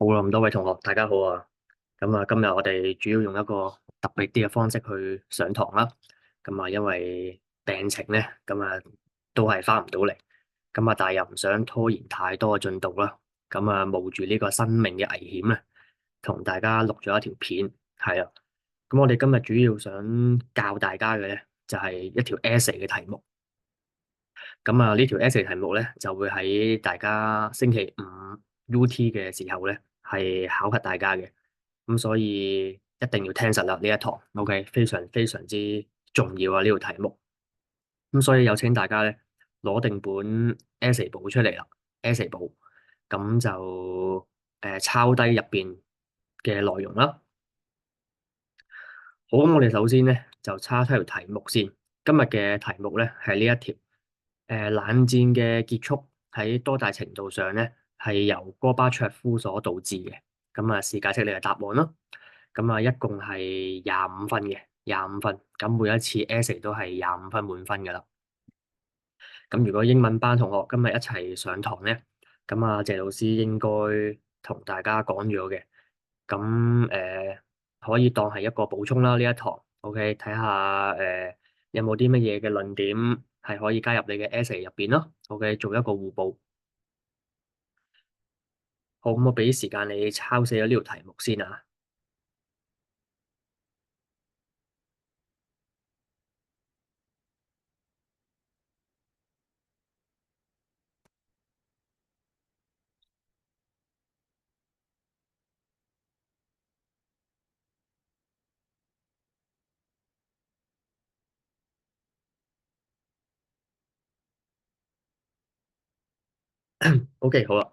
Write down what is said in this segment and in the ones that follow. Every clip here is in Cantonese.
好啦，咁多位同學，大家好啊！今日我哋主要用一個特別啲嘅方式去上堂啦。因為病情咧，都係翻唔到嚟。但係又唔想拖延太多嘅進度啦。冒住呢個生命嘅危險咧，同大家錄咗一條片，係啊。我哋今日主要想教大家嘅咧，就係一條 essay 嘅題目。呢條 essay 題目咧，就會喺大家星期五 UT 嘅時候咧，係考核大家嘅。所以一定要聽實啦呢一堂，OK，非常非常之重要啊呢條題目。所以有請大家咧攞定本 essay 簿出嚟啦，essay 簿，咁就抄低入邊嘅內容啦。好，咁我哋首先咧就抄出條題目先。今日嘅題目咧係呢一條，冷戰嘅結束喺多大程度上咧係由戈巴卓夫所導致嘅。試解釋你嘅答案啦。一共係25分嘅，廿五分。每一次 essay 都係25分滿分噶啦。如果英文班同學今日一齊上堂咧，謝老師應該同大家講咗嘅。可以當係一個補充啦呢一堂。OK，睇下有冇啲乜嘢嘅論點係可以加入你嘅 essay 入邊咯。OK，做一個互補。好，咁我俾時間你抄寫咗呢條題目先啊。OK，好啦。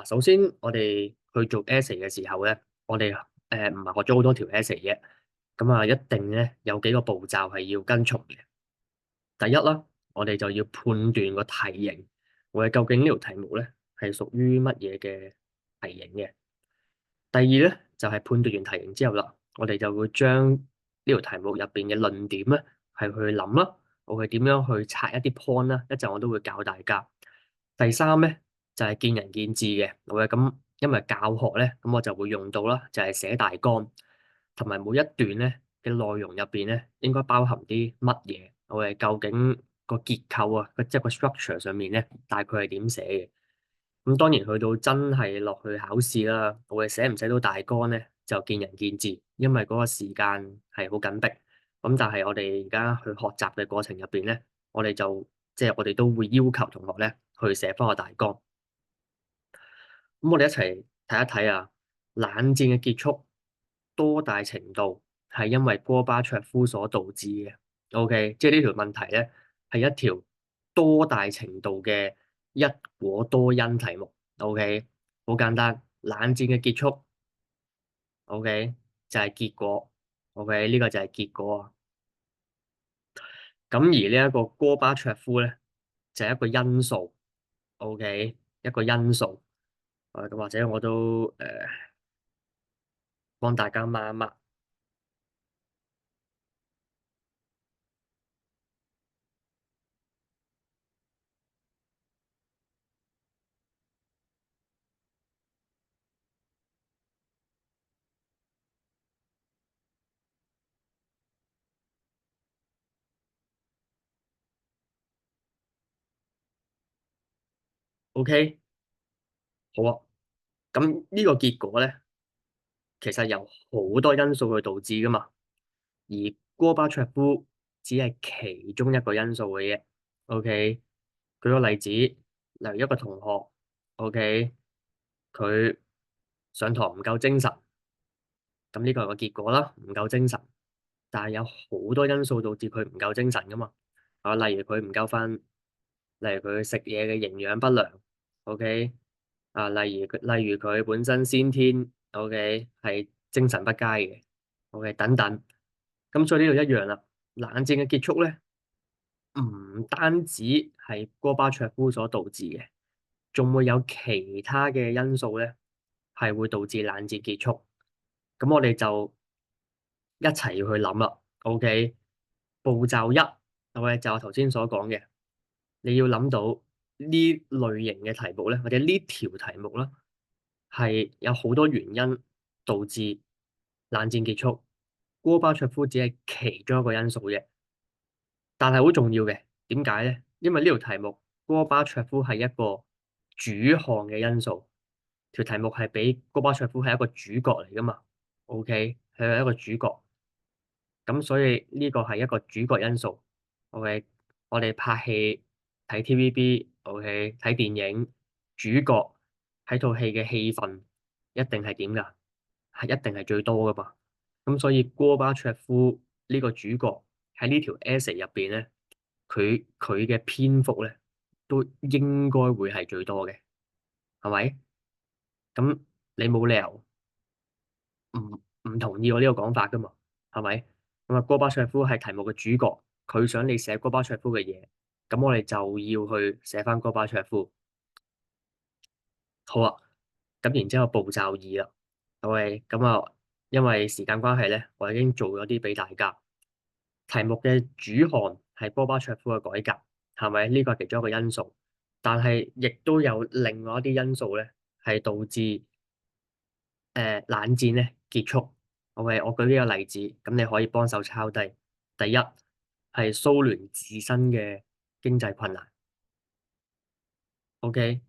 首先我哋去做 essay 嘅時候咧，我哋唔係學咗好多條 essay 嘅。一定咧有幾個步驟係要跟從嘅。第一啦，我哋就要判斷個題型，我哋究竟呢條題目咧係屬於乜嘢嘅題型嘅。第二咧就係判斷完題型之後啦，我哋就會將呢條題目入邊嘅論點咧係去諗啦，我哋點樣去拆一啲 point 啦，一陣我都會教大家。第三咧就係見仁見智嘅，因為教學咧，我就會用到啦，就係寫大綱，同埋每一段咧嘅內容入邊咧應該包含啲乜嘢，我哋究竟個結構啊，即係個 structure 上面咧大概係點寫嘅。當然去到真係落去考試啦，我哋寫唔寫到大綱咧就見仁見智，因為嗰個時間係好緊迫。但係我哋而家去學習嘅過程入邊咧，我哋就即係我哋都會要求同學咧去寫翻個大綱。我哋一齊睇一睇啊，冷戰嘅結束多大程度係因為戈巴卓夫所導致嘅？OK，即係呢條問題咧係一條多大程度嘅一果多因題目。OK，好簡單，冷戰嘅結束，OK 就係結果。OK，呢個就係結果啊。而呢一個戈巴卓夫咧就係一個因素。OK，一個因素。咁或者我都幫大家抹一抹。OK，好啊。呢個結果咧，其實由好多因素去導致噶嘛，而戈巴卓夫只係其中一個因素嘅啫。OK，舉個例子，例如一個同學，OK，佢上堂唔夠精神，呢個係個結果啦，唔夠精神。但係有好多因素導致佢唔夠精神噶嘛，例如佢唔夠瞓，例如佢食嘢嘅營養不良，OK，例如佢本身先天，OK 係精神不佳嘅，OK 等等。所以呢度一樣啦，冷戰嘅結束咧，唔單止係戈巴卓夫所導致嘅，仲會有其他嘅因素咧，係會導致冷戰結束。我哋就一齊要去諗啦。OK，步驟一，OK 就我頭先所講嘅，你要諗到呢類型嘅題目咧，或者呢條題目啦，係有好多原因導致冷戰結束，戈巴卓夫只係其中一個因素啫，但係好重要嘅。點解咧？因為呢條題目戈巴卓夫係一個主項嘅因素，條題目係俾戈巴卓夫係一個主角嚟噶嘛？OK，佢係一個主角。咁所以呢個係一個主角因素。OK，我哋拍戲睇 TVB，OK，睇電影，主角喺套戲嘅戲份一定係點㗎？係一定係最多㗎嘛。咁所以戈巴卓夫呢個主角喺呢條 essay 入邊咧，佢嘅篇幅咧都應該會係最多嘅，係咪？咁你冇理由唔同意我呢個講法噶嘛？係咪？咁啊，戈巴卓夫係題目嘅主角，佢想你寫戈巴卓夫嘅嘢，咁我哋就要去寫翻戈巴卓夫。好啊，咁然之後步驟二啦，OK，咁啊，因為時間關係咧，我已經做咗啲俾大家。題目嘅主項係戈巴卓夫嘅改革，係咪？呢個係其中一個因素，但係亦都有另外一啲因素咧，係導致冷戰咧結束。OK，我舉呢個例子，咁你可以幫手抄低。第一係蘇聯自身嘅經濟困難。OK，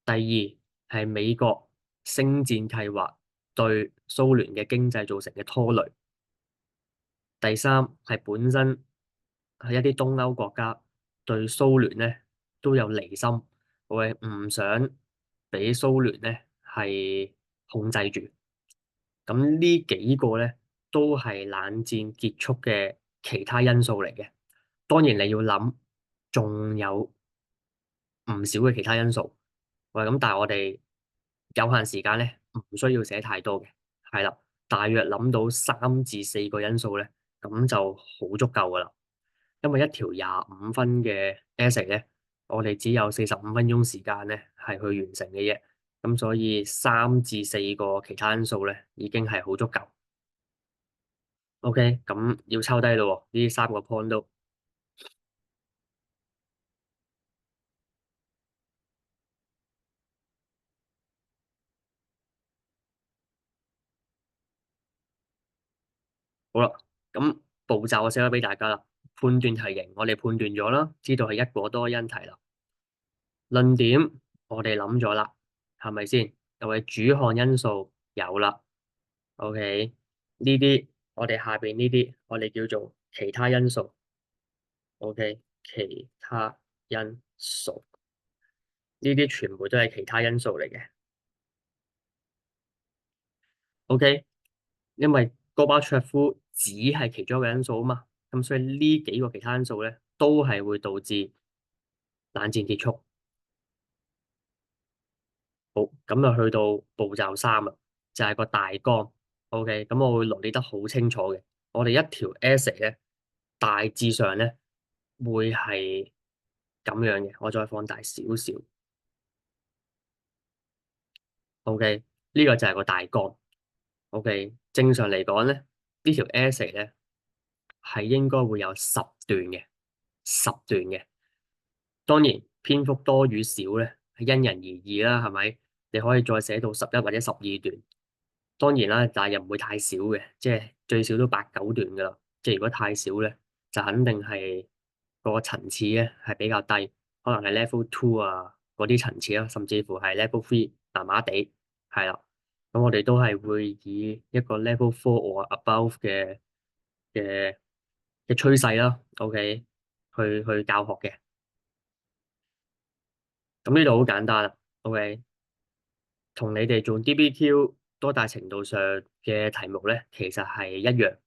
第二係美國星戰計劃對蘇聯嘅經濟造成嘅拖累。第三係本身係一啲東歐國家對蘇聯咧都有離心，我係唔想俾蘇聯咧係控制住。咁呢幾個咧都係冷戰結束嘅其他因素嚟嘅。當然你要諗，仲有唔少嘅其他因素。喂，咁但係我哋有限時間咧，唔需要寫太多嘅，係啦，大約諗到3至4個因素咧，咁就好足夠噶啦。因為一條25分嘅 essay 咧，我哋只有45分鐘時間咧係去完成嘅啫，咁所以3至4個其他因素咧已經係好足夠。OK，咁要抄低咯喎，呢3個 point 都好啦。咁步驟我寫咗俾大家啦，判斷題型我哋判斷咗啦，知道係一果多因題啦。論點我哋諗咗啦，係咪先？又係主項因素有啦。OK，呢啲我哋下邊呢啲我哋叫做其他因素。OK，其他因素呢啲全部都係其他因素嚟嘅。OK，因為戈巴卓夫只係其中一個因素啊嘛，咁所以呢幾個其他因素咧都係會導致冷戰結束。好，咁就去到步驟三啦，就係個大綱。OK，咁我會羅列得好清楚嘅。我哋一條 essay 咧，大致上咧會係咁樣嘅。我再放大少少。OK，呢個就係個大綱。OK，正常嚟講咧，呢條 essay 咧係應該會有10段嘅，10段嘅。當然篇幅多與少咧係因人而異啦，係咪？你可以再寫到11或者12段。當然啦，但係又唔會太少嘅，即係最少都8、9段噶啦。即係如果太少咧，就肯定係個層次咧係比較低，可能係 level two 啊嗰啲層次啦，甚至乎係 level three 麻麻地，係啦。咁我哋都係會以一個 level four or above 嘅嘅趨勢啦，OK，去教學嘅。咁呢度好簡單啦，OK。同你哋做 DBQ 多大程度上嘅題目咧，其實係一樣，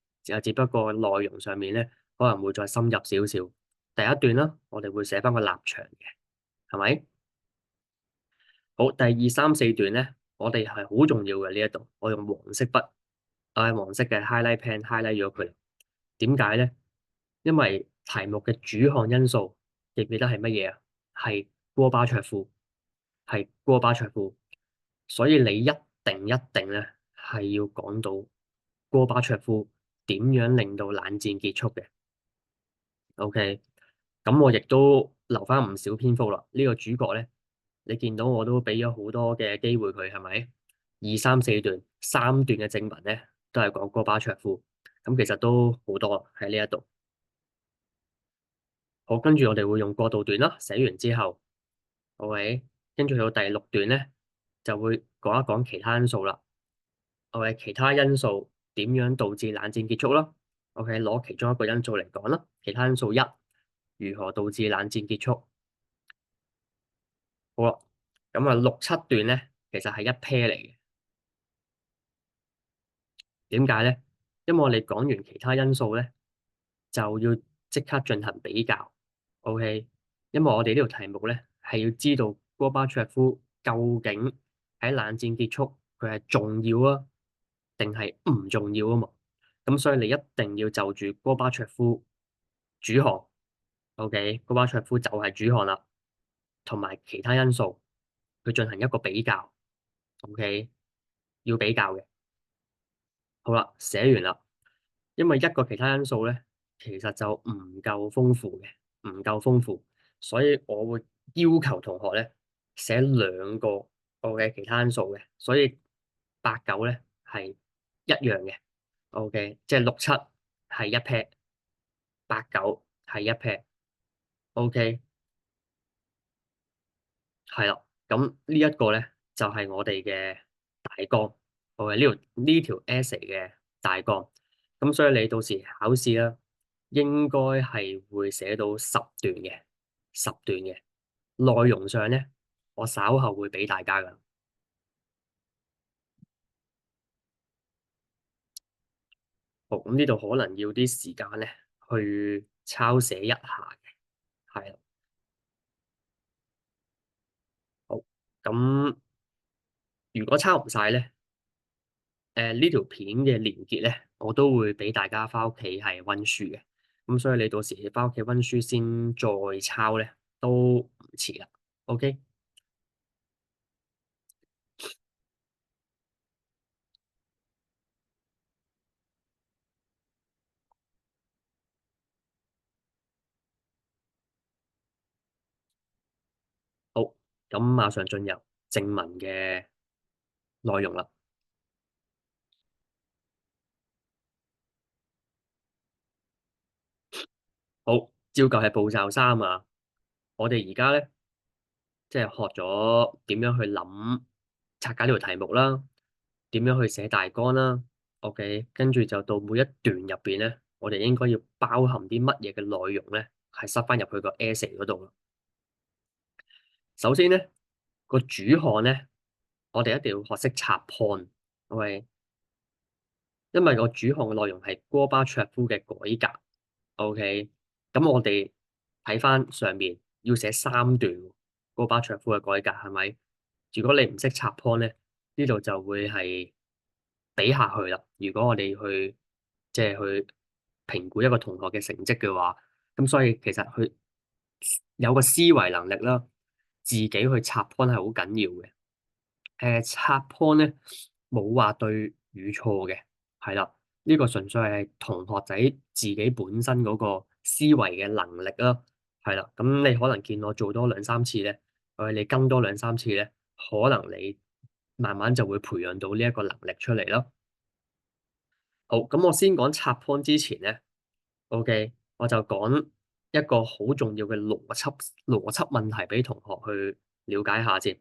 只不過內容上面咧可能會再深入少少。第一段啦，我哋會寫翻個立場嘅，係咪？好，第二三四段咧，我哋係好重要嘅呢一度，我用黃色筆，我係黃色嘅 highlight pen highlight 咗佢。點解咧？因為題目嘅主項因素記唔記得係乜嘢啊？係戈巴卓夫，係戈巴卓夫。所以你一定咧係要講到戈巴卓夫點樣令到冷戰結束嘅。OK，咁我亦都留翻唔少篇幅啦。呢個主角咧，你見到我都俾咗好多嘅機會佢，係咪？二三四段三段嘅正文咧，都係講戈巴卓夫。咁其實都好多喺呢一度。好，跟住我哋會用過渡段啦，寫完之後，OK，跟住去到第六段咧，就會講一講其他因素啦。OK，其他因素點樣導致冷戰結束啦？OK，攞其中一個因素嚟講啦。其他因素一，如何導致冷戰結束？好啦，咁啊六七段咧，其實係一 pair 嚟嘅。點解咧？因為我哋講完其他因素咧，就要即刻進行比較。OK，因為我哋呢條題目咧係要知道戈巴卓夫究竟喺冷戰結束佢係重要啊，定係唔重要啊嘛。咁所以你一定要就住戈巴卓夫主項，OK，戈巴卓夫就係主項啦，同埋其他因素去進行一個比較，OK，要比較嘅。好啦，寫完啦。因為一個其他因素咧，其實就唔夠豐富嘅，唔夠豐富，所以我會要求同學咧寫兩個我嘅其他因素嘅，所以八九咧係一樣嘅，OK，即係六七係一 pair，八九係一 pair，OK，係啦，咁呢一個咧就係我哋嘅大綱，OK，呢條 essay 嘅大綱，咁所以你到時考試啦，應該係會寫到十段嘅內容上咧，我稍後會俾大家噶。好，咁呢度可能要啲時間咧去抄寫一下嘅，係啦，好，咁如果抄唔晒咧，呢條片嘅連結咧，我都會俾大家翻屋企係温書嘅，咁所以你到時翻屋企温書先再抄咧，都唔遲啦。OK，好，咁馬上進入正文嘅內容啦。好，照舊係步驟三啊。我哋而家咧，即係學咗點樣去諗拆解呢條題目啦，點樣去寫大綱啦。OK，跟住就到每一段入邊咧，我哋應該要包含啲乜嘢嘅內容咧，係塞翻入去個 essay 嗰度咯。首先咧，個主項咧，我哋一定要學識插 point。OK，因為個主項嘅內容係戈巴卓夫嘅改革。OK，咁我哋睇翻上面要寫三段戈巴卓夫嘅改革係咪？如果你唔識插 point 咧，呢度就會係比下去啦。如果我哋去即係去評估一個同學嘅成績嘅話，咁所以其實佢有個思維能力啦，自己去插 point 係好緊要嘅。插 point 咧冇話對與錯嘅，係啦，呢個純粹係同學仔自己本身嗰個思維嘅能力啦，係啦，咁你可能見我做多兩三次咧，你跟多兩三次咧，可能你慢慢就會培養到呢一個能力出嚟咯。好，咁我先講插 point 之前咧，OK，我就講一個好重要嘅邏輯問題俾同學去了解下先。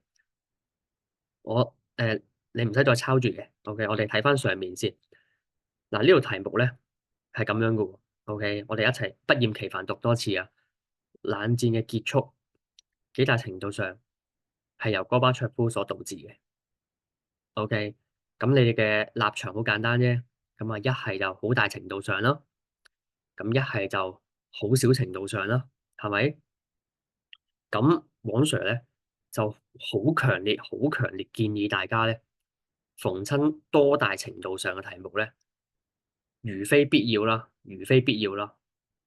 你唔使再抄住嘅，OK，我哋睇翻上面先。嗱，呢條題目咧係咁樣嘅喎，OK，我哋一齊不厭其煩讀多次啊。冷戰嘅結束，幾大程度上係由戈巴卓夫所導致嘅，OK。咁你哋嘅立場好簡單啫，咁啊一係就好大程度上啦，咁一係就好少程度上啦，係咪？咁王 Sir 咧就好強烈、好強烈建議大家咧，逢親多大程度上嘅題目咧，如非必要啦，如非必要啦，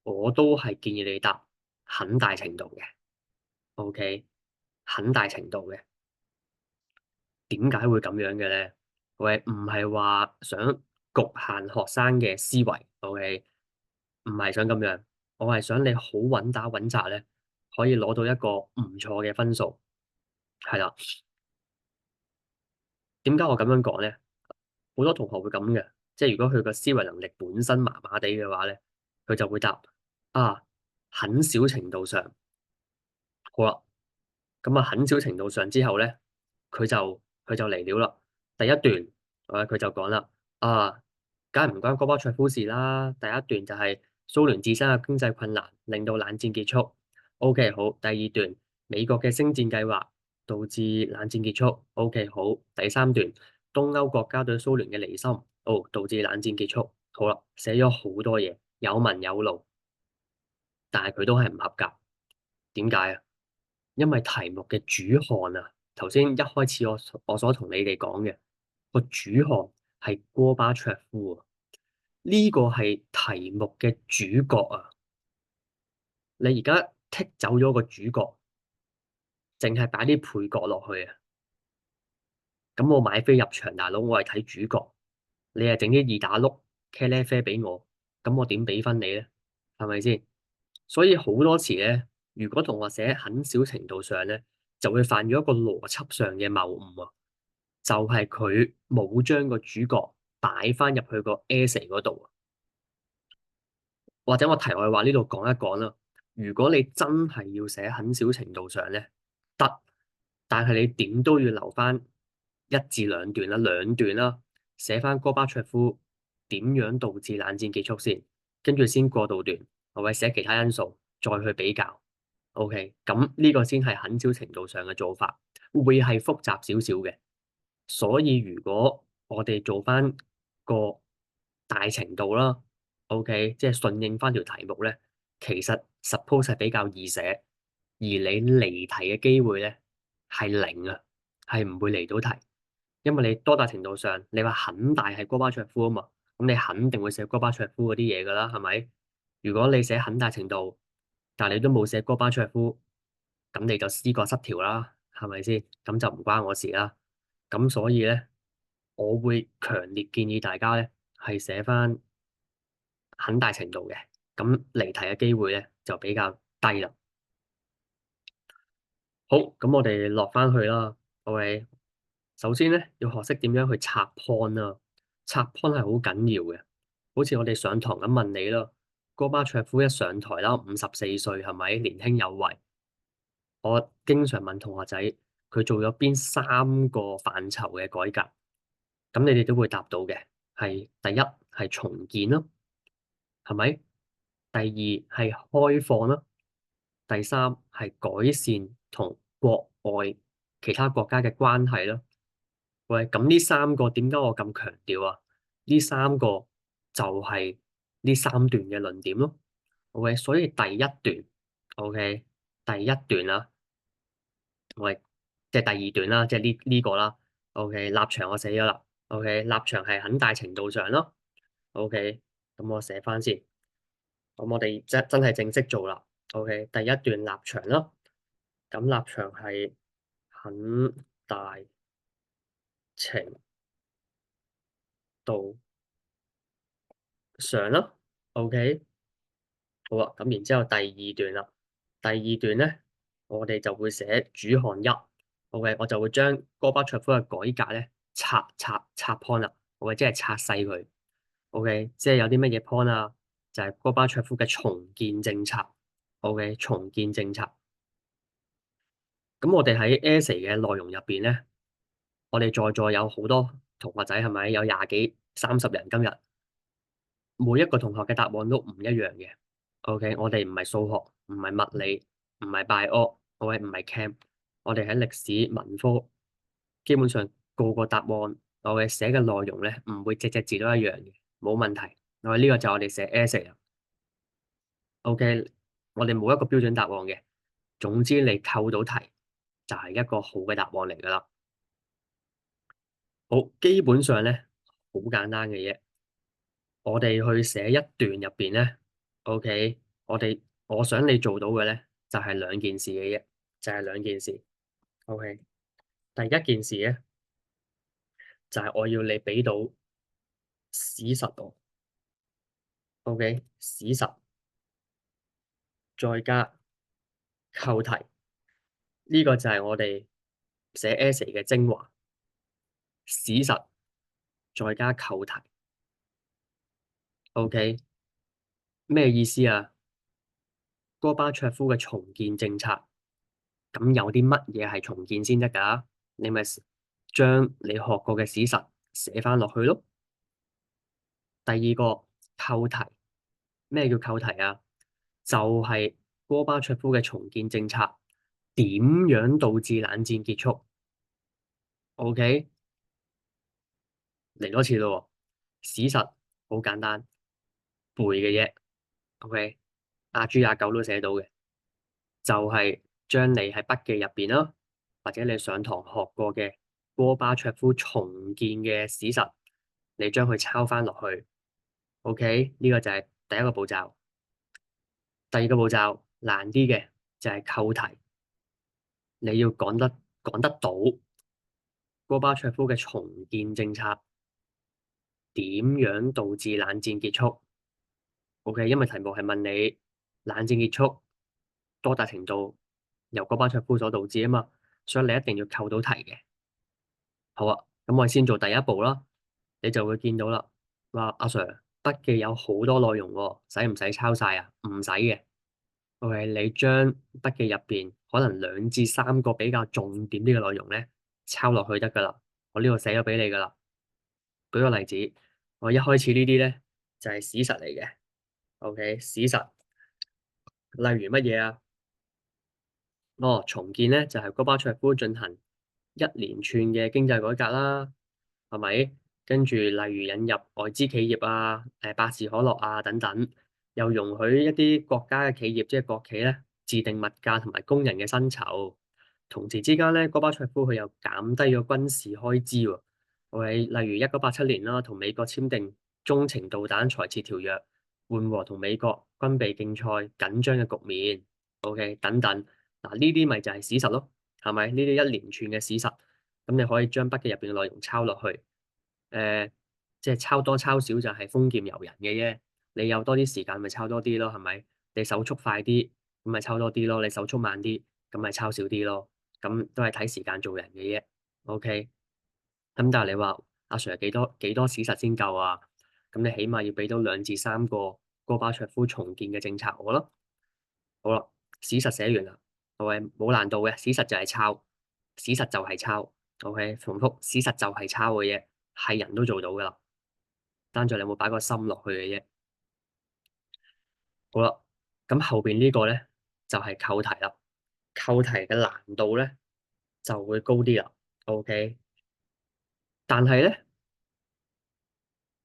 我都係建議你答很大程度嘅，OK，很大程度嘅。點解會咁樣嘅咧？喂，唔係話想局限學生嘅思維，OK，唔係想咁樣，我係想你好穩打穩紮咧，可以攞到一個唔錯嘅分數，係啦。點解我咁樣講咧？好多同學會咁嘅，即係如果佢個思維能力本身麻麻地嘅話咧，佢就會答啊，很小程度上。好啦，咁啊，很少程度上之後咧，佢就嚟料啦。第一段，佢就講啦，啊，梗係唔關戈巴卓夫事啦。第一段就係蘇聯自身嘅經濟困難令到冷戰結束。OK，好。第二段，美國嘅星戰計劃導致冷戰結束。OK，好。第三段，東歐國家對蘇聯嘅離心，導致冷戰結束。好啦，寫咗好多嘢，有文有路，但係佢都係唔合格。點解啊？因為題目嘅主項啊，頭先一開始我所同你哋講嘅個主項係戈巴卓夫啊，呢個係題目嘅主角啊。你而家剔走咗個主角，淨係擺啲配角落去啊。咁我買飛入場，大佬我係睇主角，你係整啲二打碌茄喱啡俾我，咁我點俾分你咧？係咪先？所以好多時咧，如果同學寫很小程度上咧，就會犯咗一個邏輯上嘅謬誤啊。就係佢冇將個主角擺翻入去個 essay 嗰度啊，或者我題外話呢度講一講啦。如果你真係要寫很小程度上咧，得，但係你點都要留翻一至兩段啦，兩段啦，寫翻戈巴卓夫點樣導致冷戰結束先，跟住先過渡段，係咪寫其他因素再去比較？OK，咁呢個先係很小程度上嘅做法，會係複雜少少嘅。所以如果我哋做翻個大程度啦，OK，即係順應翻條題目咧，其實 suppose 係比較易寫，而你離題嘅機會咧係零啊，係唔會離到題，因為你多大程度上，你話很大係戈巴卓夫啊嘛，咁你肯定會寫戈巴卓夫嗰啲嘢噶啦，係咪？如果你寫很大程度，但係你都冇寫戈巴卓夫，咁你就思覺失調啦，係咪先？咁就唔關我事啦。咁所以咧，我會強烈建議大家咧係寫翻很大程度嘅，咁離題嘅機會咧就比較低啦。好，咁我哋落翻去啦。OK，首先咧要學識點樣去拆 point 啦，拆 point 係好緊要嘅。好似我哋上堂咁問你啦，戈巴卓夫一上台啦，54歲係咪年輕有為？我經常問同學仔，佢做咗邊3個範疇嘅改革？咁你哋都會答到嘅，係第一係重建咯，係咪？第二係開放咯，第三係改善同國外其他國家嘅關係咯。喂，咁呢三個點解我咁強調啊？呢三個就係呢三段嘅論點咯。OK，所以第一段，OK，第一段啦，喂，即係第二段啦，即係呢個啦。OK，立場我寫咗啦。OK，立場係很大程度上咯。OK，咁我寫翻先。咁我哋真係正式做啦。OK，第一段立場咯。咁立場係很大程度上咯。OK，好啊。咁然之後第二段啦。第二段咧，我哋就會寫主項一。OK，我就會將戈巴卓夫嘅改革咧拆 point 啦。我即係拆細佢。OK，即係有啲乜嘢 point 啊？就係戈巴卓夫嘅重建政策。OK，重建政策。咁我哋喺 essay 嘅內容入邊咧，我哋在座有好多同學仔係咪？有廿幾、30人今日，每一個同學嘅答案都唔一樣嘅。OK，我哋唔係數學，唔係物理，唔係 bio，我哋唔係 chem，我哋喺歷史文科，基本上個個答案我哋寫嘅內容咧，唔會隻隻字都一樣嘅，冇問題。我哋呢個就係我哋寫 essay 啦。OK，我哋冇一個標準答案嘅，總之你扣到題就係一個好嘅答案嚟噶啦。好，基本上咧好簡單嘅嘢，我哋去寫一段入邊咧，OK，我想你做到嘅咧就係兩件事嘅啫，就係兩件事。OK，第一件事咧就係我要你俾到史實度，OK，史實再加扣題，呢個就係我哋寫 essay 嘅精華。史實再加扣題。OK，咩意思啊？戈巴卓夫嘅重建政策，咁有啲乜嘢係重建先得㗎？你咪將你學過嘅史實寫翻落去咯。第二個扣題，咩叫扣題啊？就係戈巴卓夫嘅重建政策點樣導致冷戰結束？OK，嚟多次咯喎。史實好簡單，背嘅啫。OK，阿豬阿狗都寫到嘅，就係將你喺筆記入邊啦，或者你上堂學過嘅戈巴卓夫重建嘅史實，你將佢抄翻落去。OK，呢個就係第一個步驟。第二個步驟難啲嘅就係扣題，你要講得到戈巴卓夫嘅重建政策點樣導致冷戰結束？OK，因為題目係問你冷戰結束多大程度由戈巴卓夫所導致啊嘛，所以你一定要扣到題嘅。好啊，咁我哋先做第一步啦，你就會見到啦。話阿 Sir 筆記有好多內容喎，使唔使抄晒啊？唔使嘅。OK，你將筆記入邊可能2至3個比較重點啲嘅內容咧，抄落去得噶啦。我呢度寫咗俾你噶啦。舉個例子，我一開始呢啲咧就係史實嚟嘅。OK，史實，例如乜嘢啊？哦，重建咧就係戈巴卓夫進行一連串嘅經濟改革啦，係咪？跟住例如引入外資企業啊，百事可樂啊等等，又容許一啲國家嘅企業，即係國企咧，自定物價同埋工人嘅薪酬。同時之間咧，戈巴卓夫佢又減低咗軍事開支喎。例如1987年啦，同美國簽訂中程導彈裁撤條約，緩和同美國軍備競賽緊張嘅局面。OK，等等。嗱，呢啲咪就係史實咯，係咪？呢啲一連串嘅史實，咁你可以將筆記入邊嘅內容抄落去。即係抄多抄少就係豐儉由人嘅啫。你有多啲時間咪抄多啲咯，係咪？你手速快啲，咁咪抄多啲咯；你手速慢啲，咁咪抄少啲咯。咁都係睇時間做人嘅啫。OK，咁但係你話阿 Sir 幾多史實先夠啊？咁你起碼要俾到2至3個戈巴卓夫重建嘅政策我咯。好啦，史實寫完啦，係咪冇難度嘅？史實就係抄，史實就係抄。OK，重複，史實就係抄嘅嘢，係人都做到噶啦，單在你有冇擺個心落去嘅啫。好啦，咁後邊呢個咧就係扣題啦，扣題嘅難度咧就會高啲啦。OK，但係咧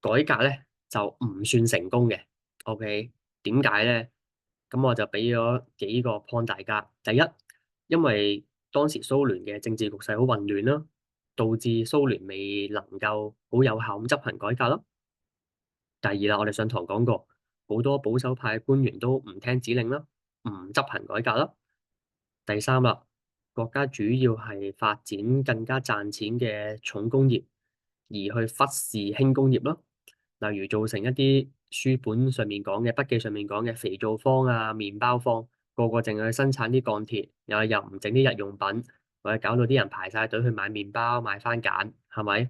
改革咧就唔算成功嘅。OK，點解咧？咁我就俾咗幾個 point 大家。第一，因為當時蘇聯嘅政治局勢好混亂啦，導致蘇聯未能夠好有效咁執行改革咯。第二啦，我哋上堂講過，好多保守派官員都唔聽指令啦，唔執行改革啦。第三啦，國家主要係發展更加賺錢嘅重工業，而去忽視輕工業咯。例如造成一啲書本上面講嘅、筆記上面講嘅肥皂坊啊、麵包坊，個個淨係去生產啲鋼鐵，又唔整啲日用品，或者搞到啲人排晒隊去買麵包、買番梘，係咪？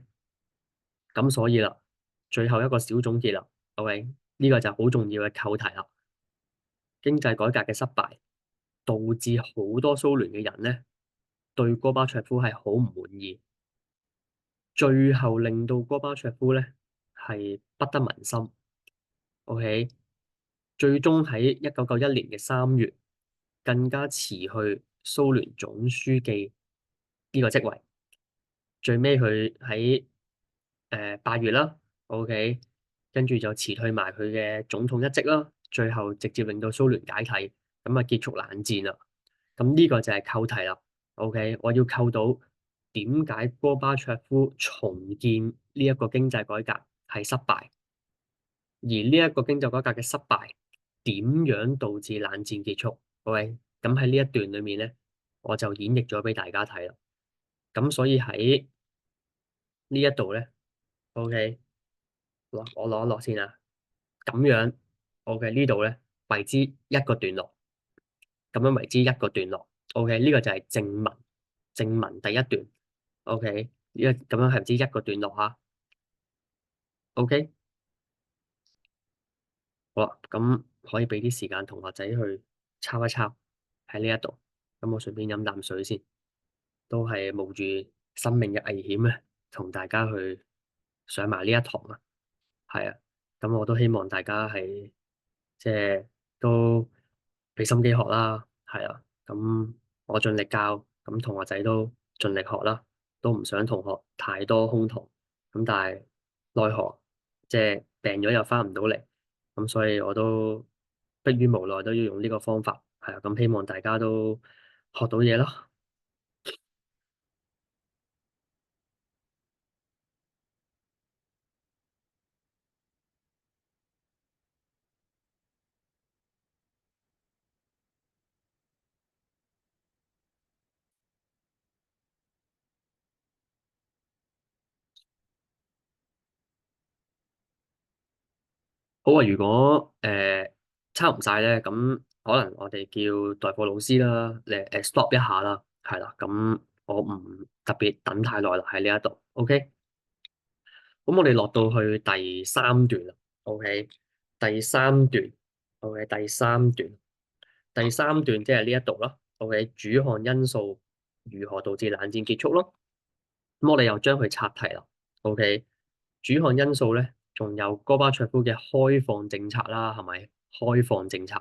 咁所以啦，最後一個小總結啦，OK，呢個就好重要嘅扣題啦。經濟改革嘅失敗，導致好多蘇聯嘅人咧對戈巴卓夫係好唔滿意，最後令到戈巴卓夫咧係不得民心。OK，最終喺1991年嘅3月，更加辭去蘇聯總書記呢個職位。最尾佢喺8月啦，OK，跟住就辭退埋佢嘅總統一職啦。最後直接令到蘇聯解體，咁啊結束冷戰啦。咁呢個就係扣題啦。OK，我要扣到點解戈巴卓夫重建呢一個經濟改革係失敗？而呢一個經濟改革嘅失敗，點樣導致冷戰結束？OK，咁喺呢一段裏面咧，我就演繹咗俾大家睇啦。咁所以喺呢一度咧，OK，我攞一攞先啊。咁樣，OK 呢度咧為之一個段落，咁樣為之一個段落。OK，呢個就係正文，正文第一段。OK，咁樣係唔知一個段落啊？OK，好啦，咁可以俾啲時間同學仔去抄一抄喺呢一度。咁我順便飲啖水先，都係冒住生命嘅危險咧，同大家去上埋呢一堂啊。係啊，咁我都希望大家係即係都俾心機學啦，係啊，咁我盡力教，咁同學仔都盡力學啦，都唔想同學太多空堂，咁但係奈何即係病咗又翻唔到嚟，咁所以我都迫於無奈都要用呢個方法，係啊，咁希望大家都學到嘢咯。好啊，如果抄唔晒咧，咁可能我哋叫代課老師啦，stop 一下啦，係啦，咁我唔特別等太耐啦喺呢一度，OK，咁我哋落到去第三段啦，OK，第三段，OK，第三段即係呢一度啦，OK，主項因素如何導致冷戰結束咯，咁我哋又將佢拆題啦，OK，主項因素咧，仲有戈巴卓夫嘅開放政策啦，係咪？開放政策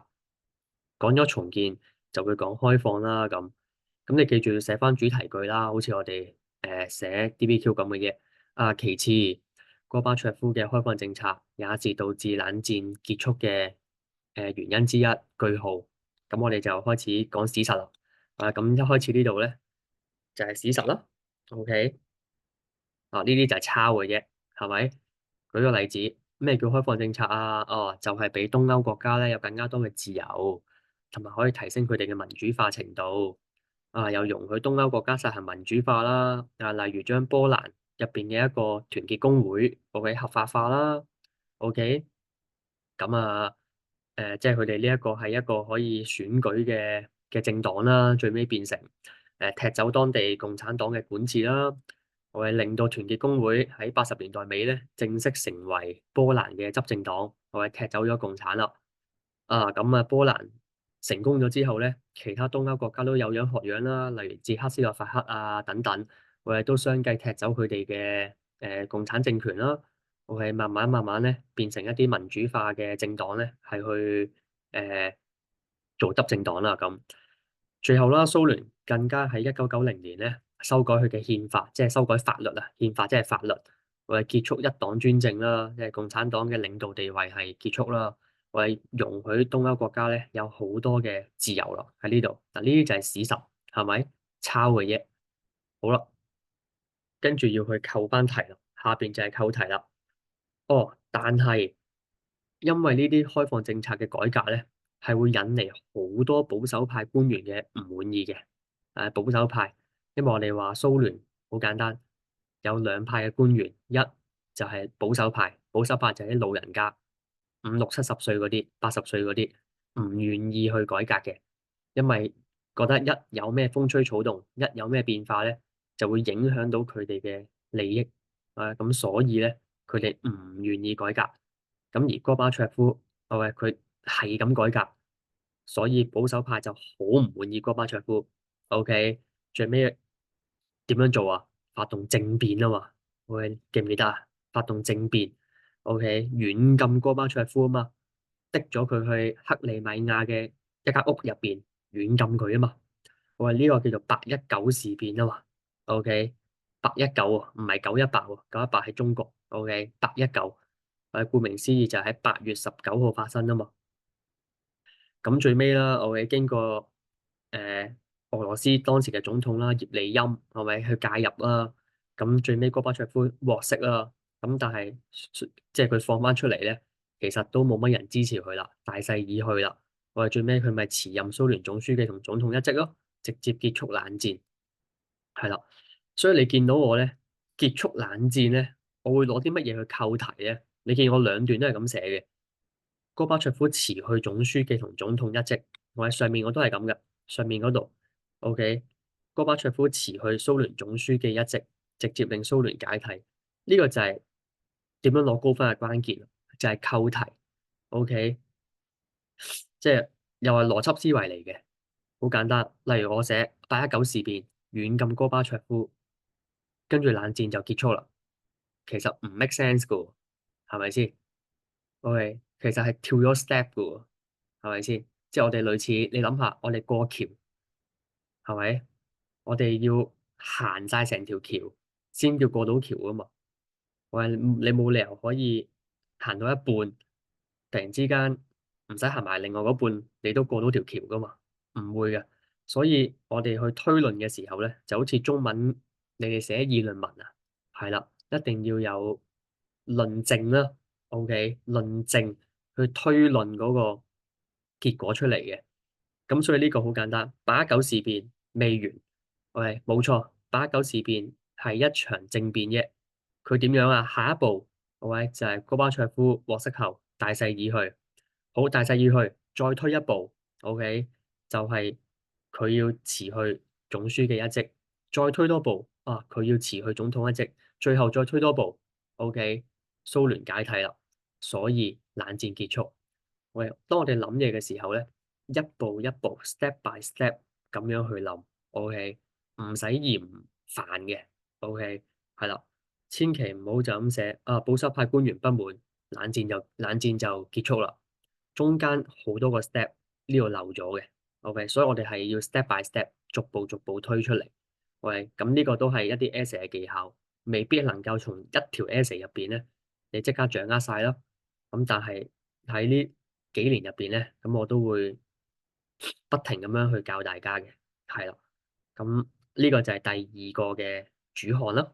講咗重建就會講開放啦，咁你記住要寫翻主題句啦，好似我哋寫 DBQ 咁嘅嘢。啊，其次，戈巴卓夫嘅開放政策也是導致冷戰結束嘅原因之一。句號。咁我哋就開始講史實啦。啊，咁一開始呢度咧就係史實啦。OK。啊，呢啲就係抄嘅啫，係咪？舉個例子，咩叫開放政策啊？哦，就係俾東歐國家咧有更加多嘅自由，同埋可以提升佢哋嘅民主化程度。啊，又容許東歐國家實行民主化啦。啊，例如將波蘭入邊嘅一個團結工會，OK 合法化啦。OK，咁啊，即係佢哋呢一個係一個可以選舉嘅政黨啦，最尾變成踢走當地共產黨嘅管治啦。我係令到團結工會喺80年代尾咧，正式成為波蘭嘅執政黨，我係踢走咗共產啦。啊，咁啊，波蘭成功咗之後咧，其他東歐國家都有樣學樣啦，例如捷克斯洛伐克啊等等，我哋都相繼踢走佢哋嘅共產政權啦。我係慢慢咧變成一啲民主化嘅政黨咧，係去做執政黨啦咁。最後啦，蘇聯更加喺1990年咧修改佢嘅憲法，即係修改法律啊，憲法即係法律，為結束一黨專政啦，即係共產黨嘅領導地位係結束啦，為容許東歐國家咧有好多嘅自由咯喺呢度。嗱，呢啲就係史實，係咪？抄嘅啫。好啦，跟住要去扣翻題啦，下邊就係扣題啦。哦，但係因為呢啲開放政策嘅改革咧，係會引嚟好多保守派官員嘅唔滿意嘅。保守派，因為我哋話蘇聯好簡單，有兩派嘅官員，一就係保守派，保守派就係啲老人家，50、60、70歲嗰啲，80歲嗰啲，唔願意去改革嘅，因為覺得一有咩風吹草動，一有咩變化咧，就會影響到佢哋嘅利益。咁所以咧，佢哋唔願意改革。咁而戈巴卓夫，佢係咁改革，所以保守派就好唔滿意戈巴卓夫。OK，最尾點樣做啊？發動政變啊嘛，OK，記唔記得啊？發動政變，OK，軟禁戈巴卓夫啊嘛，逼咗佢去克里米亞嘅一間屋入邊軟禁佢啊嘛。我話呢個叫做819事變啊嘛，OK，819啊，唔係918喎，918喺中國，OK，819，顧名思義就係喺8月19號發生啊嘛。咁最尾啦，我哋經過俄羅斯當時嘅總統啦，葉利欽係咪去介入啦？咁最尾戈巴卓夫獲釋啦，咁但係即係佢放翻出嚟咧，其實都冇乜人支持佢啦，大勢已去啦。我哋最尾佢咪辭任蘇聯總書記同總統一職咯，直接結束冷戰，係啦。所以你見到我咧結束冷戰咧，我會攞啲乜嘢去扣題咧？你見我兩段都係咁寫嘅。戈巴卓夫辭去總書記同總統一職，我喺上面我都係咁嘅，上面嗰度，OK。戈巴卓夫辭去蘇聯總書記一職，直接令蘇聯解體。呢個就係點樣攞高分嘅關鍵，就係扣題。OK，即係又係邏輯思維嚟嘅，好簡單。例如我寫819事變軟禁戈巴卓夫，跟住冷戰就結束啦。其實唔 make sense 噶喎，係咪先？OK，其實係跳咗 step 噶喎，係咪先？即係我哋類似，你諗下，我哋過橋係咪？我哋要行晒成條橋先叫過到橋啊嘛。喂，你冇理由可以行到一半，突然之間唔使行埋另外嗰半，你都過到條橋噶嘛？唔會嘅。所以我哋去推論嘅時候咧，就好似中文你哋寫議論文啊，係啦，一定要有論證啦。OK，論證去推論嗰個結果出嚟嘅。咁所以呢個好簡單，819事變未完。喂，冇錯，819事變係一場政變啫。佢點樣啊？下一步，喂，就係戈巴卓夫獲釋後大勢已去。好，大勢已去，再推一步，OK，就係佢要辭去總書記一職。再推多步，啊，佢要辭去總統一職。最後再推多步，OK，蘇聯解體啦。所以冷戰結束。喂，當我哋諗嘢嘅時候咧，一步一步 step by step 咁樣去諗，OK，唔使嫌煩嘅，OK，係啦，千祈唔好就咁寫啊，保守派官員不滿，冷戰就結束啦，中間好多個 step 呢度漏咗嘅，OK，所以我哋係要 step by step 逐步逐步推出嚟，OK，咁呢個都係一啲 essay 嘅技巧，未必能夠從一條 essay 入邊咧，你即刻掌握晒咯，咁但係喺呢幾年入邊咧，咁我都會不停咁樣去教大家嘅，係啦。咁呢個就係第二個嘅主項啦。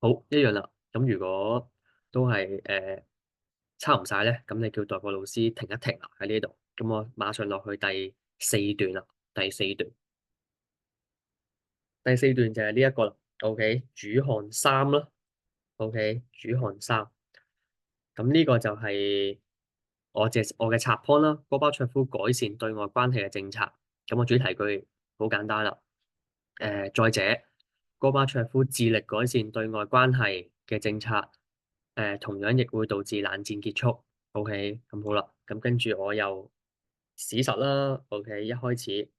好，一樣啦。咁如果都係抄唔晒咧，咁你叫代課老師停一停啦喺呢度。咁我馬上落去第四段啦。第四段，第四段就係呢一個啦。OK，主項三啦。OK，主項三。咁呢個就係我嘅插 point 啦，戈巴卓夫改善對外關係嘅政策。咁我主題句好簡單啦。再者，戈巴卓夫致力改善對外關係嘅政策，同樣亦會導致冷戰結束。OK，咁好啦，咁跟住我又史實啦。OK，一開始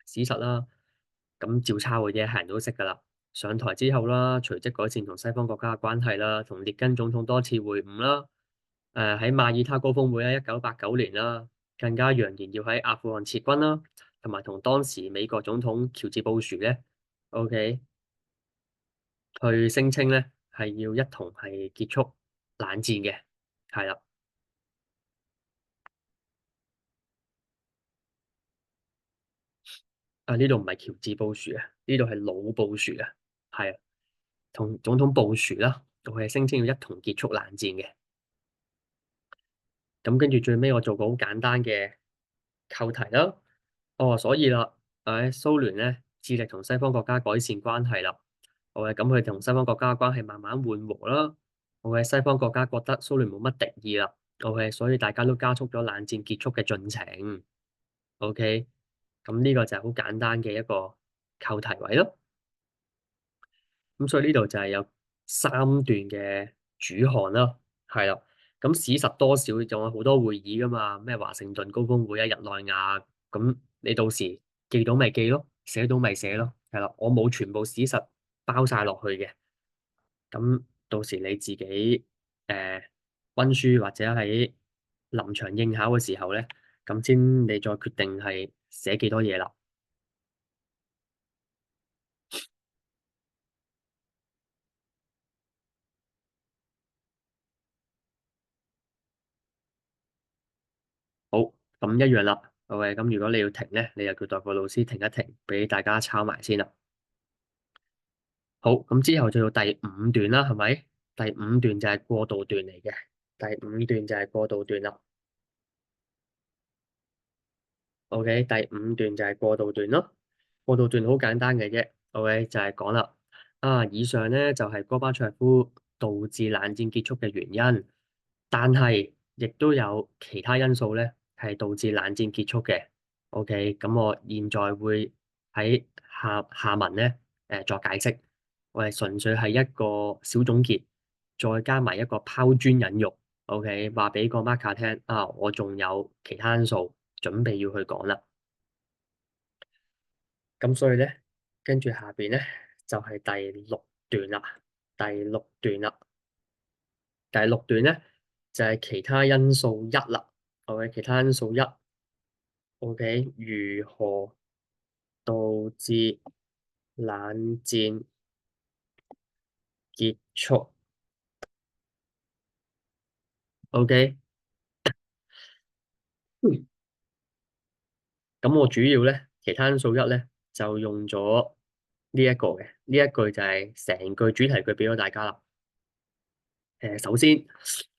史實啦，咁照抄嘅嘢係人都識噶啦。上台之後啦，隨即改善同西方國家嘅關係啦，同列根總統多次會晤啦。喺馬耳他高峰會咧，1989年啦，更加揚言要喺阿富汗撤軍啦，同埋同當時美國總統喬治布殊咧，OK，去聲稱咧係要一同係結束冷戰嘅，係啦。呢度唔係喬治布殊啊，呢度係老布殊啊，係啊，同總統布殊啦，佢係聲稱要一同結束冷戰嘅。咁跟住最尾我做個好簡單嘅扣題啦。哦，所以啦，蘇聯咧致力同西方國家改善關係啦。好嘅，咁佢同西方國家嘅關係慢慢緩和啦。好嘅，西方國家覺得蘇聯冇乜敵意啦。OK，所以大家都加速咗冷戰結束嘅進程。OK，咁呢個就係好簡單嘅一個扣題位咯。咁所以呢度就係有三段嘅主項啦，係啦。咁史實多少仲有好多會議噶嘛？咩華盛頓高峰會啊、日內瓦，咁你到時記到咪記咯，寫到咪寫咯，係啦。我冇全部史實包晒落去嘅，咁到時你自己溫書或者喺臨場應考嘅時候咧，咁先你再決定係寫幾多嘢啦。好，咁一樣啦。OK，咁如果你要停咧，你就叫代課老師停一停，俾大家抄埋先啦。好，咁之後就到第五段啦，係咪？第五段就係過渡段嚟嘅。第五段就係過渡段啦。OK，第五段就係過渡段咯。過渡段好簡單嘅啫。OK，就係講啦。以上咧就係戈巴卓夫導致冷戰結束嘅原因。但係亦都有其他因素咧，係導致冷戰結束嘅。OK，咁我現在會喺下文咧作解釋。我係純粹係一個小總結，再加埋一個拋磚引玉。OK，話俾個 marker 聽啊，我仲有其他因素準備要去講啦。咁所以咧，跟住下邊咧就係第六段啦。第六段啦，第六段咧就係其他因素一啦。OK，其他因素一。OK，如何導致冷戰結束？OK，咁我主要咧其他因素一咧就用咗呢一個嘅，呢一句就係成句主題句俾咗大家啦。首先，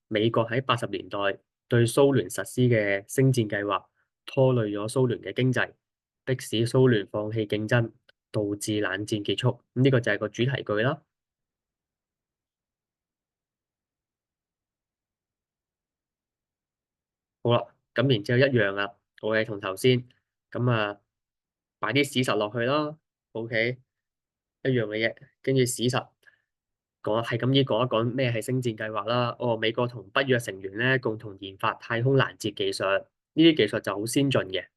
美國喺80年代對蘇聯實施嘅星戰計劃，拖累咗蘇聯嘅經濟，迫使蘇聯放棄競爭，導致冷戰結束。咁呢個就係個主題句啦。好啦，咁然之後一樣啦，我係同頭先咁啊，擺啲史實落去啦。OK，一樣嘅嘢，跟住史實講係咁依講一講咩係星戰計劃啦。哦，美國同北約成員咧共同研發太空攔截技術，呢啲技術就好先進嘅，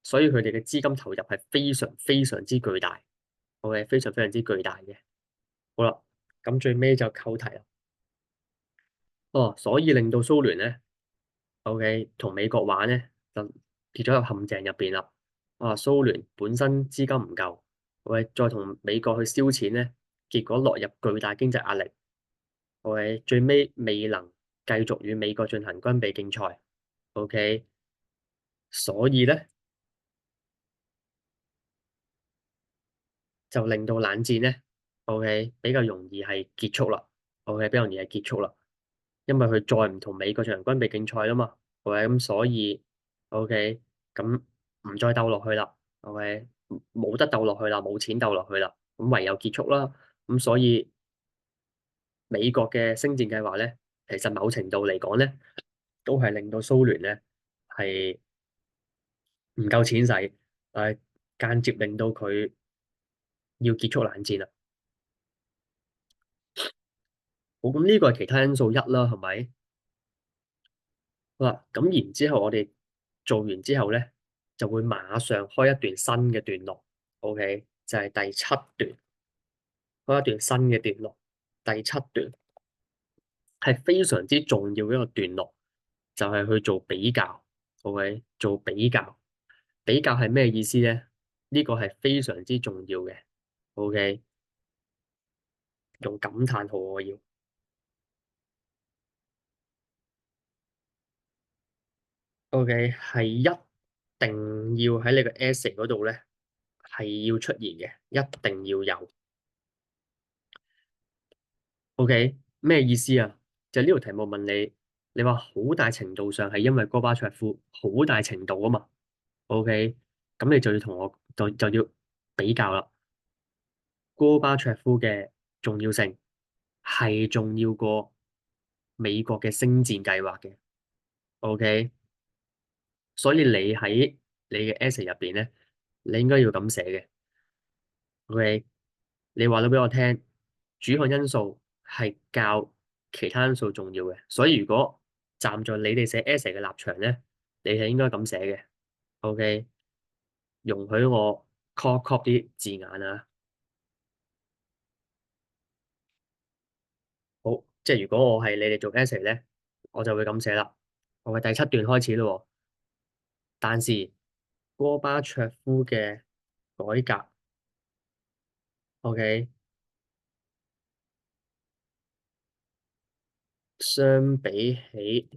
所以佢哋嘅資金投入係非常非常之巨大。OK，非常非常之巨大嘅。好啦，咁最尾就扣題啦。哦，所以令到蘇聯咧，OK，同美國玩咧就跌咗入陷阱入邊啦。啊，蘇聯本身資金唔夠，喂，再同美國去燒錢咧，結果落入巨大經濟壓力。OK，最尾未能繼續與美國進行軍備競賽。OK，所以咧就令到冷戰咧，OK，比較容易係結束啦。OK，比較容易係結束啦，因為佢再唔同美國進行軍備競賽啦嘛。OK，咁所以 OK，咁唔再鬥落去啦。OK，冇得鬥落去啦，冇錢鬥落去啦，咁唯有結束啦。咁所以美國嘅星戰計劃咧，其實某程度嚟講咧，都係令到蘇聯咧係唔夠錢使，但係間接令到佢要結束冷戰啦。好，咁呢個係其他因素一啦，係咪？好啦，咁然之後我哋做完之後咧，就會馬上開一段新嘅段落。OK，就係第七段，開一段新嘅段落。第七段係非常之重要嘅一個段落，就係去做比較。OK，做比較。比較係咩意思咧？呢個係非常之重要嘅。OK，用感嘆號我要。OK，係一定要喺你個 essay 嗰度咧，係要出現嘅，一定要有。OK，咩意思啊？就呢條題目問你，你話好大程度上係因為戈巴卓夫，好大程度啊嘛。OK，咁你就要同我就要比較啦。戈巴卓夫嘅重要性係重要過美國嘅星戰計劃嘅。OK，所以你喺你嘅 essay 入邊咧，你應該要咁寫嘅。OK，你話咗俾我聽，主要因素係較其他因素重要嘅，所以如果站在你哋寫 essay 嘅立場咧，你係應該咁寫嘅。OK，容許我 copy 啲字眼啊。好，即係如果我係你哋做 essay 咧，我就會咁寫啦。我嘅第七段開始咯，但是戈巴卓夫嘅改革，OK，相比起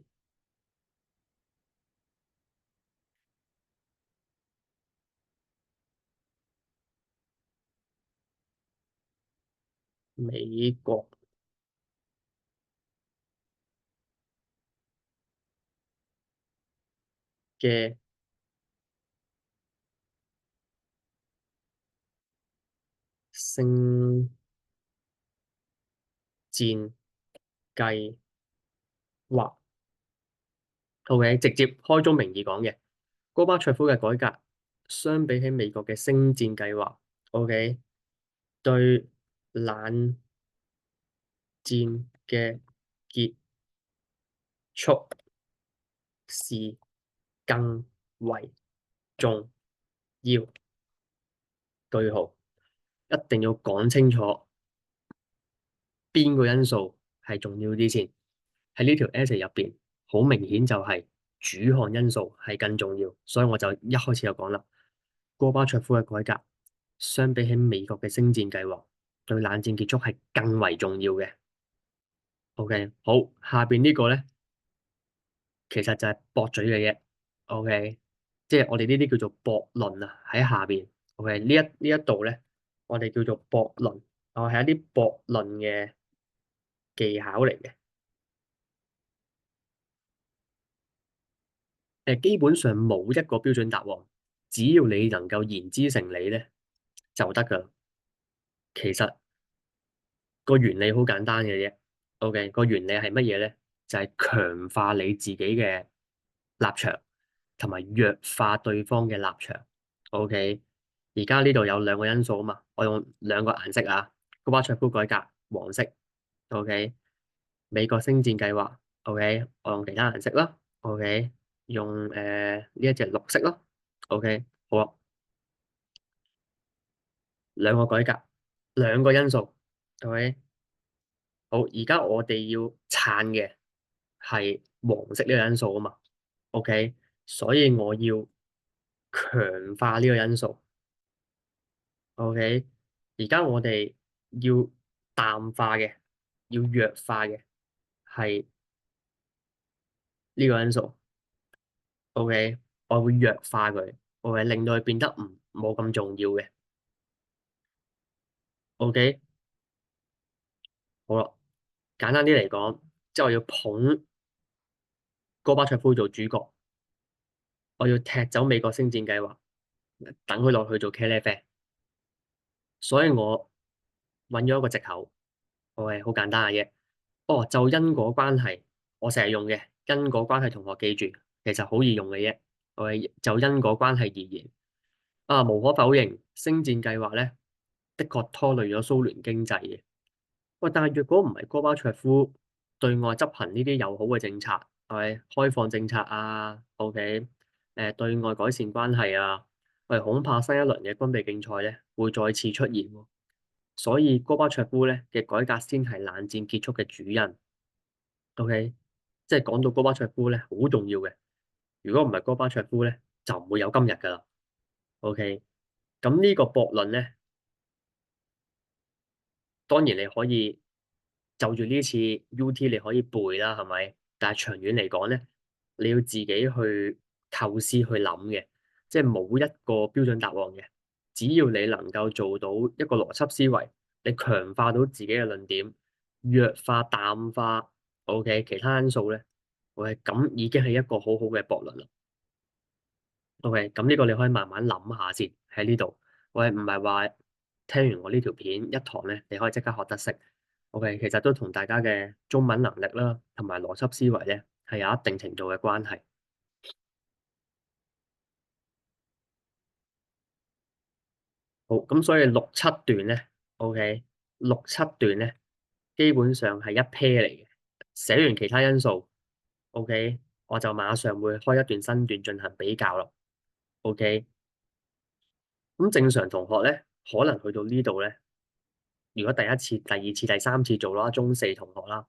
美國嘅星戰計劃 OK，直接開宗明義講嘅，戈巴卓夫嘅改革，相比起美國嘅星戰計劃，OK，對冷戰嘅結束是更為重要。句號，一定要講清楚邊個因素係重要啲先。喺呢條 essay 入邊，好明顯就係主項因素係更重要，所以我就一開始就講啦，戈巴卓夫嘅改革相比起美國嘅星戰計劃，對冷戰結束係更為重要嘅。OK，好，下邊呢個咧，其實就係駁嘴嘅嘢。OK，即係我哋呢啲叫做駁論啊，喺下邊。OK，呢一度咧，我哋叫做駁論，係一啲駁論嘅技巧嚟嘅。基本上冇一個標準答案，只要你能夠言之成理咧就得㗎。其實個原理好簡單嘅啫。OK，個原理係乜嘢咧？就係強化你自己嘅立場，同埋弱化對方嘅立場。OK，而家呢度有兩個因素啊嘛，我用兩個顏色啊，戈巴卓夫改革黃色。OK，美國星戰計劃。OK，我用其他顏色啦。OK，用呢一隻綠色咯。OK，好啊，兩個改革，兩個因素。OK，好，而家我哋要撐嘅係黃色呢個因素啊嘛。OK，所以我要強化呢個因素。OK，而家我哋要淡化嘅，要弱化嘅係呢個因素。OK，我會弱化佢，我會令到佢變得冇咁重要嘅。OK，好啦，簡單啲嚟講，即係我要捧戈巴卓夫做主角，我要踢走美國星戰計劃，等佢落去做茄喱啡。所以我揾咗一個藉口，我係好簡單嘅啫。哦，就因果關係，我成日用嘅因果關係，同學記住，其實好易用嘅啫。我係就因果關係而言，無可否認，星戰計劃咧，的確拖累咗蘇聯經濟嘅。喂，但係若果唔係戈巴卓夫對外執行呢啲友好嘅政策，係咪開放政策啊？OK，對外改善關係啊，喂，恐怕新一輪嘅軍備競賽咧會再次出現喎。所以戈巴卓夫咧嘅改革先係冷戰結束嘅主因。OK，即係講到戈巴卓夫咧好重要嘅。如果唔係戈巴卓夫咧，就唔會有今日㗎啦。OK，咁呢個駁論咧，當然你可以就住呢次 UT 你可以背啦，係咪？但係長遠嚟講咧，你要自己去構思去諗嘅，即係冇一個標準答案嘅。只要你能夠做到一個邏輯思維，你強化到自己嘅論點，弱化淡化 OK 其他因素咧，OK 咁已經係一個好好嘅駁論啦。OK，咁呢個你可以慢慢諗下先喺呢度。我係唔係話聽完我呢條片一堂咧，你可以即刻學得識？OK，其實都同大家嘅中文能力啦，同埋邏輯思維咧係有一定程度嘅關係。好，咁所以六七段咧，OK，六七段咧基本上係一 pair 嚟嘅。寫完其他因素，OK，我就馬上會開一段新段進行比較咯。OK，咁正常同學咧，可能去到呢度咧。如果第一次、第二次、第三次做啦，中四同學啦，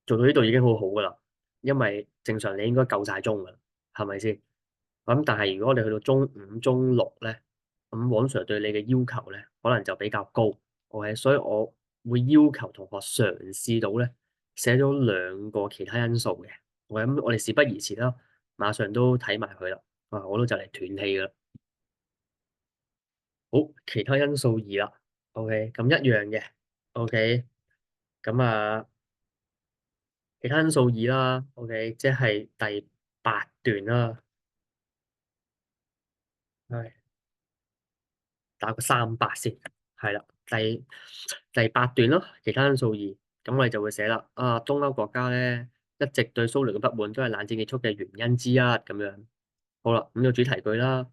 做到呢度已經好好噶啦，因為正常你應該夠晒鐘噶啦，係咪先？咁但係如果我哋去到中五、中六咧，咁王 Sir 對你嘅要求咧，可能就比較高，OK，所以我會要求同學嘗試到咧，寫咗兩個其他因素嘅，OK，咁我哋事不宜遲啦，馬上都睇埋佢啦，我都就嚟斷氣噶啦。好，其他因素二啦，OK，咁一樣嘅，OK。咁其他因素二啦，OK，即係第八段啦，係打個38先，係啦，第八段咯，其他因素二，咁我哋就會寫啦，東歐國家咧一直對蘇聯嘅不滿都係冷戰結束嘅原因之一咁樣。好啦，咁個主題句啦，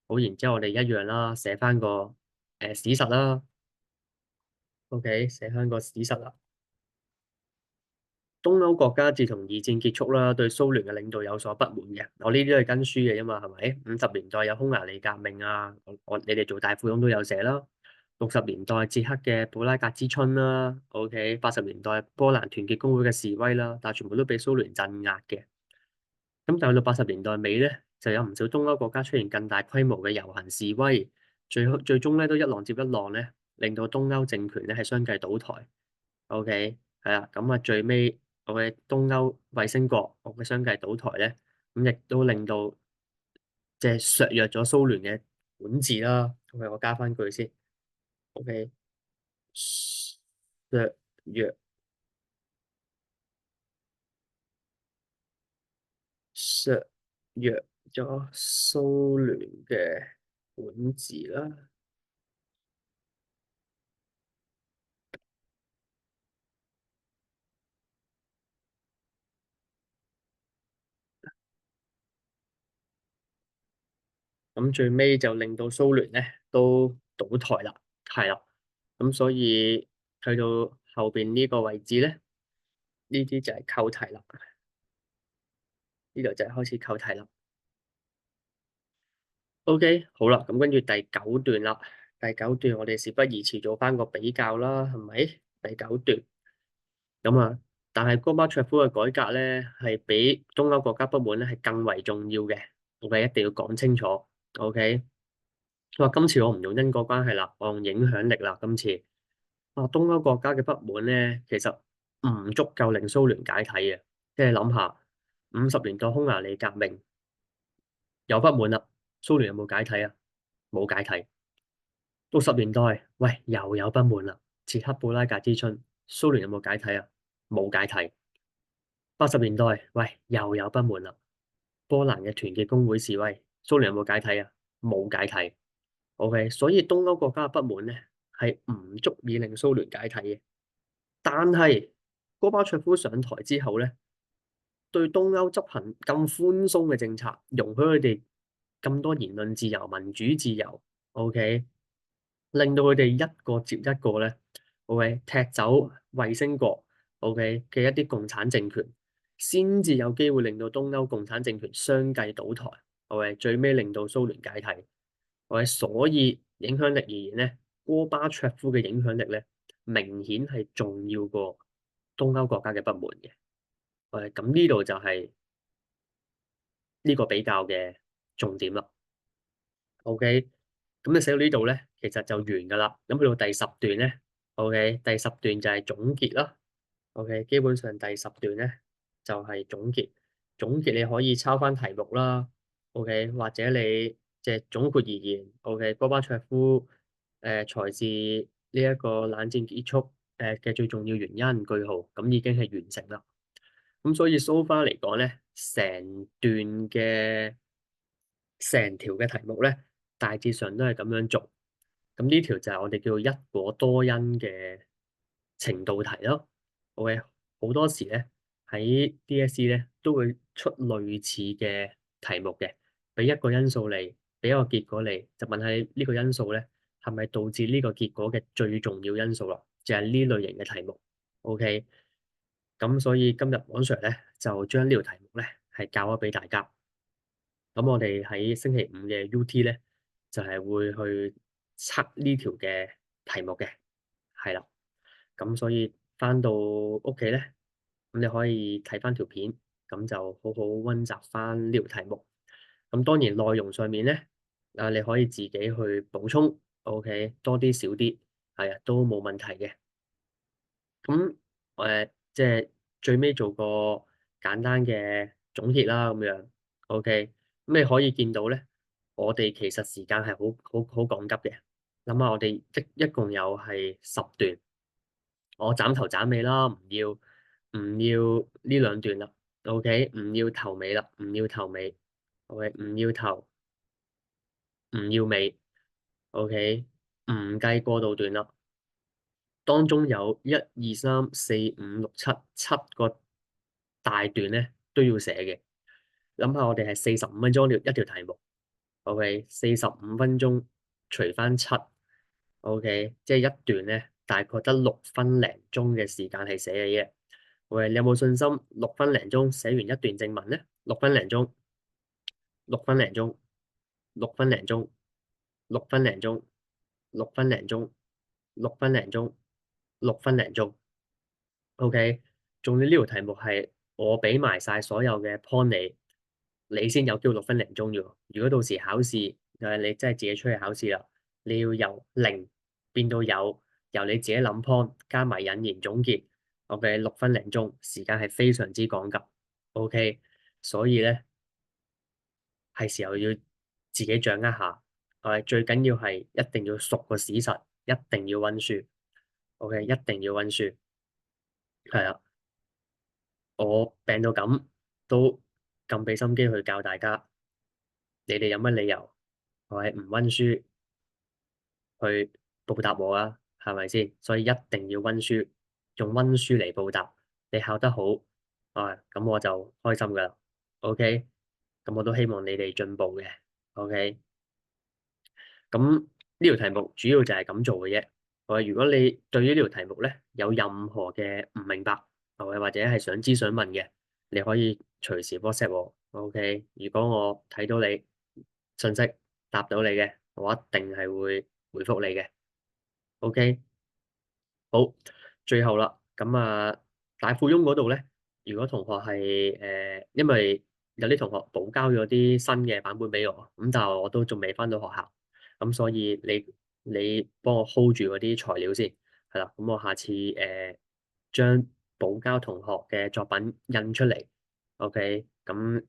好，然之後我哋一樣啦，寫翻個史實啦，OK，寫翻個史實啦。東歐國家自從二戰結束啦，對蘇聯嘅領導有所不滿嘅。我呢啲都係跟書嘅啫嘛，係咪？50年代有匈牙利革命啊，你哋做大富翁都有寫啦。60年代捷克嘅布拉格之春啦，OK。80年代波蘭團結工會嘅示威啦，但係全部都俾蘇聯鎮壓嘅。咁但係去到80年代尾咧，就有唔少東歐國家出現更大規模嘅遊行示威，最終咧都一浪接一浪咧，令到東歐政權咧係相繼倒台。OK，係啊，咁啊最尾我嘅東歐衛星國我嘅相繼倒台咧，咁亦都令到即係削弱咗蘇聯嘅管治啦。OK，我加翻句先。OK，削弱削弱咗蘇聯嘅管治啦。咁最尾就令到蘇聯咧都倒台啦，係啦。咁所以去到後邊呢個位置咧，呢啲就係扣題啦。呢度就係開始扣題啦。OK，好啦，咁跟住第九段啦。第九段我哋事不宜遲做翻個比較啦，係咪？第九段咁啊，但係戈巴卓夫嘅改革咧，係比東歐國家不滿咧係更為重要嘅。OK，一定要講清楚。OK，我話今次我唔用因果關係啦，我用影響力啦。今次東歐國家嘅不滿咧，其實唔足夠令蘇聯解體嘅。即係諗下50年代匈牙利革命有不滿啦，蘇聯有冇解體啊？冇解體。60年代，喂，又有不滿啦，捷克布拉格之春，蘇聯有冇解體啊？冇解體。80年代，喂，又有不滿啦，波蘭嘅團結工會示威，蘇聯有冇解體啊？冇解體。OK，所以東歐國家嘅不滿咧，係唔足以令蘇聯解體嘅。但係戈巴卓夫上台之後咧，對東歐執行咁寬鬆嘅政策，容許佢哋咁多言論自由、民主自由，OK，令到佢哋一個接一個咧，OK，踢走衛星國，OK 嘅一啲共產政權，先至有機會令到東歐共產政權相繼倒台，OK，最尾令到蘇聯解體，OK，所以影響力而言咧，戈巴卓夫嘅影響力咧，明顯係重要過東歐國家嘅不滿嘅。咁呢度就係呢個比較嘅重點啦。OK，咁你寫到呢度咧，其實就完噶啦。咁去到第十段咧，OK，第十段就係總結啦。OK，基本上第十段咧就係總結。總結你可以抄翻題目啦。OK，或者你即係總括而言，OK，戈巴卓夫才是呢一個冷戰結束嘅最重要原因，句號，咁已經係完成啦。咁所以 so far 嚟講咧，成條嘅題目咧，大致上都係咁樣做。咁呢條就係我哋叫做一果多因嘅程度題咯。OK，好多時咧喺 DSE 咧都會出類似嘅題目嘅，俾一個因素嚟，俾一個結果嚟，就問下呢個因素咧係咪導致呢個結果嘅最重要因素咯？就係呢類型嘅題目。OK。咁所以今日王 Sir 咧就將呢條題目咧係教咗俾大家。咁我哋喺星期五嘅 UT 咧就係會去測呢條嘅題目嘅，係啦。咁所以翻到屋企咧，咁你可以睇翻條片，咁就好好温習翻呢條題目。咁當然內容上面咧，你可以自己去補充，OK，多啲少啲，係啊，都冇問題嘅。咁即係最尾做個簡單嘅總結啦，咁樣 OK。咁你可以見到咧，我哋其實時間係好趕急嘅。諗下我哋一共有係10段，我斬頭斬尾啦，唔要呢兩段啦，OK，唔要頭尾啦，唔要頭尾，OK，唔要頭，唔要尾，OK，唔計過渡段啦。當中有1、2、3、4、5、6、7個大段咧都要寫嘅。諗下我哋係45分鐘一條題目，OK，45分鐘除翻七，OK，即係一段咧大概得6分零鐘嘅時間係寫嘅啫。喂，你有冇信心6分零鐘寫完一段正文咧？六分零鐘，六分零鐘，六分零鐘，六分零鐘，六分零鐘，六分零鐘，六分零鐘。OK，仲要呢條題目係我俾埋晒所有嘅 point 你先有機會6分零鐘啫喎。如果到時考試就係你真係自己出去考試啦，你要由零變到有，由你自己諗 point 加埋引言總結，OK，6分零鐘時間係非常之趕急，OK，所以咧係時候要自己掌握下，最緊要係一定要熟個史實，一定要溫書，OK，一定要溫書，係啊。我病到咁都咁俾心機去教大家，你哋有乜理由係唔溫書去報答我啊？係咪先？所以一定要溫書，用溫書嚟報答。你考得好，咁我就開心噶啦。OK，咁我都希望你哋進步嘅。OK。咁呢條題目主要就係咁做嘅啫。如果你對於呢條題目咧有任何嘅唔明白，或者係想知想問嘅，你可以隨時 WhatsApp 我。OK，如果我睇到你信息答到你嘅，我一定係會回覆你嘅。OK。好，最後啦，咁大富翁嗰度咧，如果同學係因為有啲同學補交咗啲新嘅版本俾我，咁但係我都仲未翻到學校，咁所以你幫我 hold 住嗰啲材料先，係啦，咁我下次將補交同學嘅作品印出嚟，OK，咁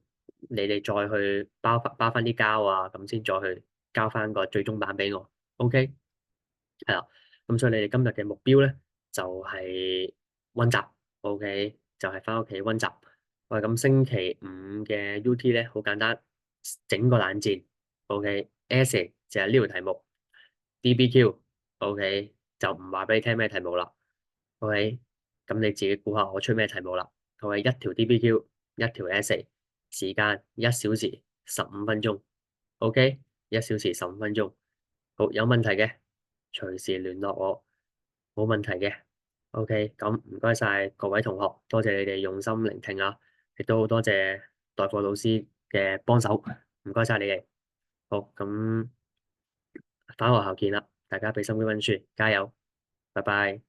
你哋再去包翻啲膠啊，咁先再去交翻個最終版俾我，OK。係啦，咁所以你哋今日嘅目標咧就係溫習，OK，就係翻屋企溫習。喂，咁星期五嘅 UT 咧好簡單，整個冷戰，OK，essay 就係呢條題目，DBQ，OK，就唔話俾你聽咩題目啦，OK，咁你自己估下我出咩題目啦，我係一條 DBQ，一條 essay，時間1小時15分鐘，OK，1小時15分鐘，好，有問題嘅，隨時聯絡我，冇問題嘅。OK，咁唔該晒各位同學，多謝你哋用心聆聽啊，亦都好多謝代課老師嘅幫手，唔該晒你哋。好，咁返學校見啦，大家俾心機溫書，加油，拜拜。